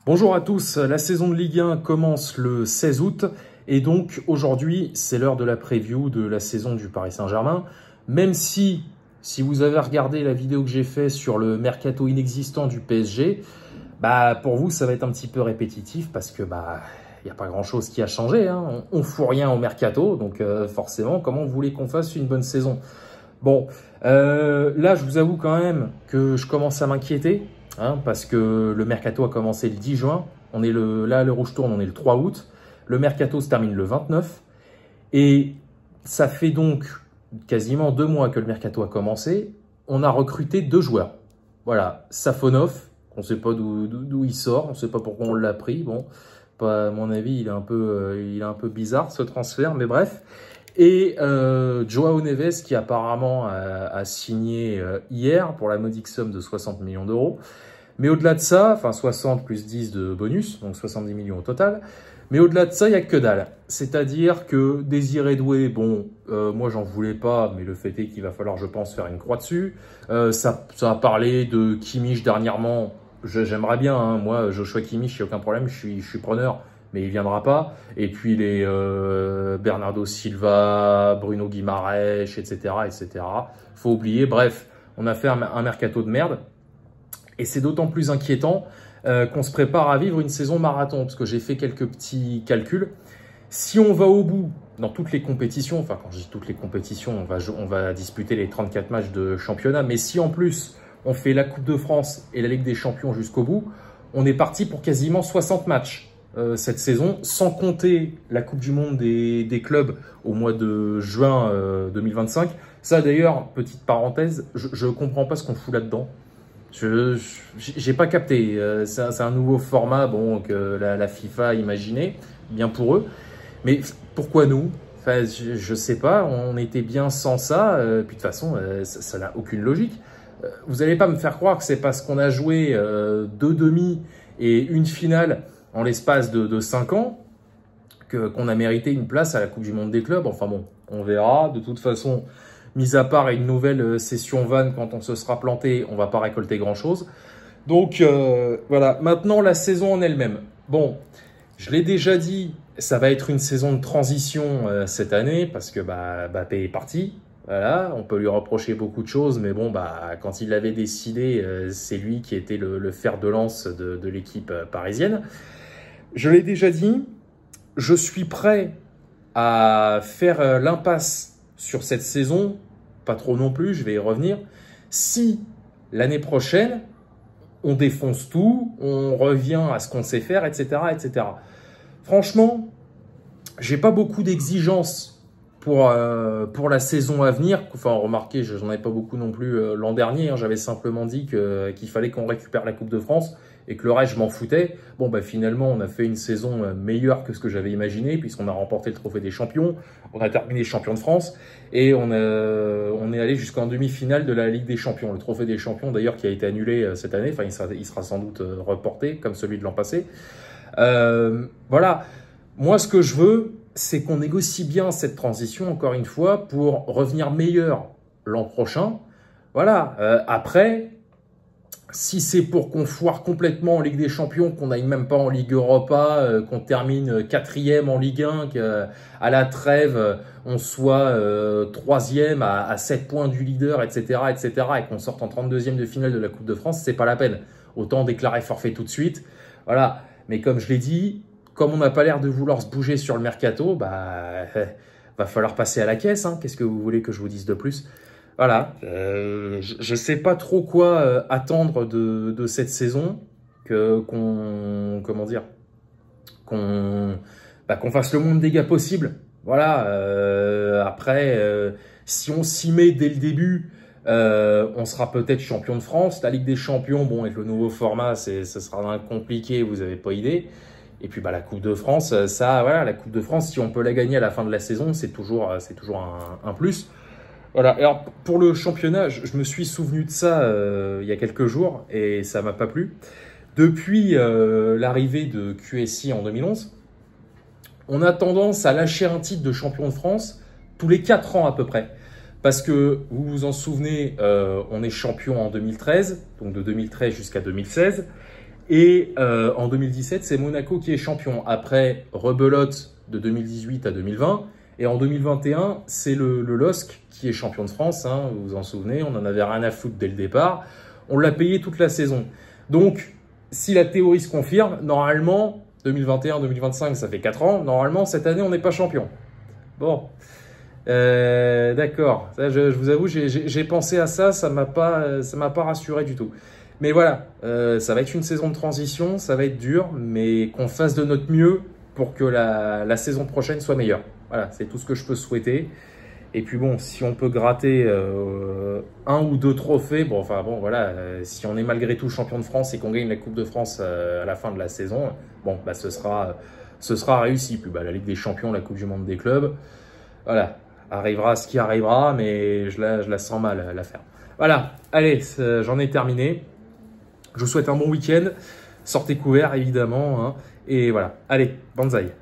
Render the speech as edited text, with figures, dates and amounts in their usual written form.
Bonjour à tous, la saison de Ligue 1 commence le 16 août et donc aujourd'hui c'est l'heure de la preview de la saison du Paris Saint-Germain. Même si vous avez regardé la vidéo que j'ai faite sur le mercato inexistant du PSG, pour vous ça va être un petit peu répétitif parce que il n'y a pas grand chose qui a changé, hein. On fout rien au mercato, donc forcément comment vous voulez qu'on fasse une bonne saison? Bon, là je vous avoue quand même que je commence à m'inquiéter. Parce que le mercato a commencé le 10 juin, on est là le rouge tourne, on est le 3 août, le mercato se termine le 29, et ça fait donc quasiment 2 mois que le mercato a commencé, on a recruté 2 joueurs. Voilà, Safonov, on ne sait pas d'où il sort, on ne sait pas pourquoi on l'a pris, bon, à mon avis il est un peu bizarre ce transfert, mais bref. Et Joao Neves qui apparemment a signé hier pour la modique somme de 60 millions d'euros. Mais au-delà de ça, enfin 60 plus 10 de bonus, donc 70 millions au total. Mais au-delà de ça, il n'y a que dalle. C'est-à-dire que Désiré Doué, bon, moi j'en voulais pas, mais le fait est qu'il va falloir, je pense, faire une croix dessus. Ça a parlé de Kimmich dernièrement. J'aimerais bien, hein. Moi, Joshua Kimmich, il n'y a aucun problème, je suis preneur. Mais il viendra pas. Et puis les Bernardo Silva, Bruno Guimaraes, etc., etc. Faut oublier. Bref, on a fait un mercato de merde. Et c'est d'autant plus inquiétant qu'on se prépare à vivre une saison marathon. Parce que j'ai fait quelques petits calculs. Si on va au bout dans toutes les compétitions, enfin quand je dis toutes les compétitions, on va disputer les 34 matchs de championnat. Mais si en plus on fait la Coupe de France et la Ligue des Champions jusqu'au bout, on est parti pour quasiment 60 matchs. Cette saison, sans compter la Coupe du Monde des clubs au mois de juin 2025. Ça d'ailleurs, petite parenthèse, je ne comprends pas ce qu'on fout là-dedans. Je n'ai pas capté. C'est un nouveau format bon, que la FIFA a imaginé, bien pour eux. Mais pourquoi nous? Enfin, je ne sais pas, on était bien sans ça. Puis de toute façon, ça n'a aucune logique. Vous n'allez pas me faire croire que c'est parce qu'on a joué 2 demi et une finale en l'espace de 5 ans, qu'on a mérité une place à la Coupe du Monde des clubs. Enfin bon, on verra. De toute façon, mis à part une nouvelle session vanne quand on se sera planté, on ne va pas récolter grand-chose. Donc voilà, maintenant la saison en elle-même. Bon, je l'ai déjà dit, ça va être une saison de transition cette année parce que Mbappé est parti. Voilà, on peut lui reprocher beaucoup de choses, mais bon, quand il l'avait décidé, c'est lui qui était le fer de lance de l'équipe parisienne. Je l'ai déjà dit, je suis prêt à faire l'impasse sur cette saison, pas trop non plus, je vais y revenir, si l'année prochaine, on défonce tout, on revient à ce qu'on sait faire, etc., etc. Franchement, j'ai pas beaucoup d'exigences pour la saison à venir. Enfin, remarquez, j'en avais pas beaucoup non plus l'an dernier, hein. J'avais simplement dit qu'il fallait qu'on récupère la Coupe de France et que le reste, je m'en foutais. Bon, finalement, on a fait une saison meilleure que ce que j'avais imaginé, puisqu'on a remporté le Trophée des Champions, on a terminé champion de France, et on est allé jusqu'en demi-finale de la Ligue des Champions. Le Trophée des Champions, d'ailleurs, qui a été annulé cette année, enfin, il sera sans doute reporté, comme celui de l'an passé. Voilà, moi, ce que je veux, c'est qu'on négocie bien cette transition, encore une fois, pour revenir meilleur l'an prochain. Voilà, après... Si c'est pour qu'on foire complètement en Ligue des Champions, qu'on n'aille même pas en Ligue Europa, qu'on termine 4e en Ligue 1, qu'à la trêve, on soit 3e à 7 points du leader, etc., etc., et qu'on sorte en 32e de finale de la Coupe de France, c'est pas la peine. Autant déclarer forfait tout de suite. Voilà. Mais comme je l'ai dit, comme on n'a pas l'air de vouloir se bouger sur le mercato, va falloir passer à la caisse, hein. Qu'est-ce que vous voulez que je vous dise de plus? Voilà, je ne sais pas trop quoi attendre de cette saison, qu'on fasse le moins de dégâts possible. Voilà, après, si on s'y met dès le début, on sera peut-être champion de France. La Ligue des Champions, bon, avec le nouveau format, ça sera compliqué, vous n'avez pas idée. Et puis la Coupe de France, voilà, la Coupe de France, si on peut la gagner à la fin de la saison, c'est toujours un plus. Voilà, alors pour le championnat, je me suis souvenu de ça il y a quelques jours et ça m'a pas plu. Depuis l'arrivée de QSI en 2011, on a tendance à lâcher un titre de champion de France tous les 4 ans à peu près. Parce que, vous vous en souvenez, on est champion en 2013, donc de 2013 jusqu'à 2016. Et en 2017, c'est Monaco qui est champion. Après, rebelote de 2018 à 2020. Et en 2021, c'est le LOSC qui est champion de France. Hein, vous vous en souvenez, on en avait rien à foutre dès le départ. On l'a payé toute la saison. Donc, si la théorie se confirme, normalement, 2021-2025, ça fait 4 ans. Normalement, cette année, on n'est pas champion. Bon, d'accord. Je vous avoue, j'ai pensé à ça, ça m'a pas rassuré du tout. Mais voilà, ça va être une saison de transition, ça va être dur, mais qu'on fasse de notre mieux pour que la saison prochaine soit meilleure. Voilà, c'est tout ce que je peux souhaiter. Et puis bon, si on peut gratter 1 ou 2 trophées, bon, enfin bon, voilà, si on est malgré tout champion de France et qu'on gagne la Coupe de France à la fin de la saison, bon, bah ce sera réussi. Puis bah, la Ligue des Champions, la Coupe du Monde des clubs, voilà, arrivera ce qui arrivera, mais je la sens mal l'affaire. Voilà, allez, j'en ai terminé. Je vous souhaite un bon week-end. Sortez couverts, évidemment. Hein, et voilà, allez, banzai.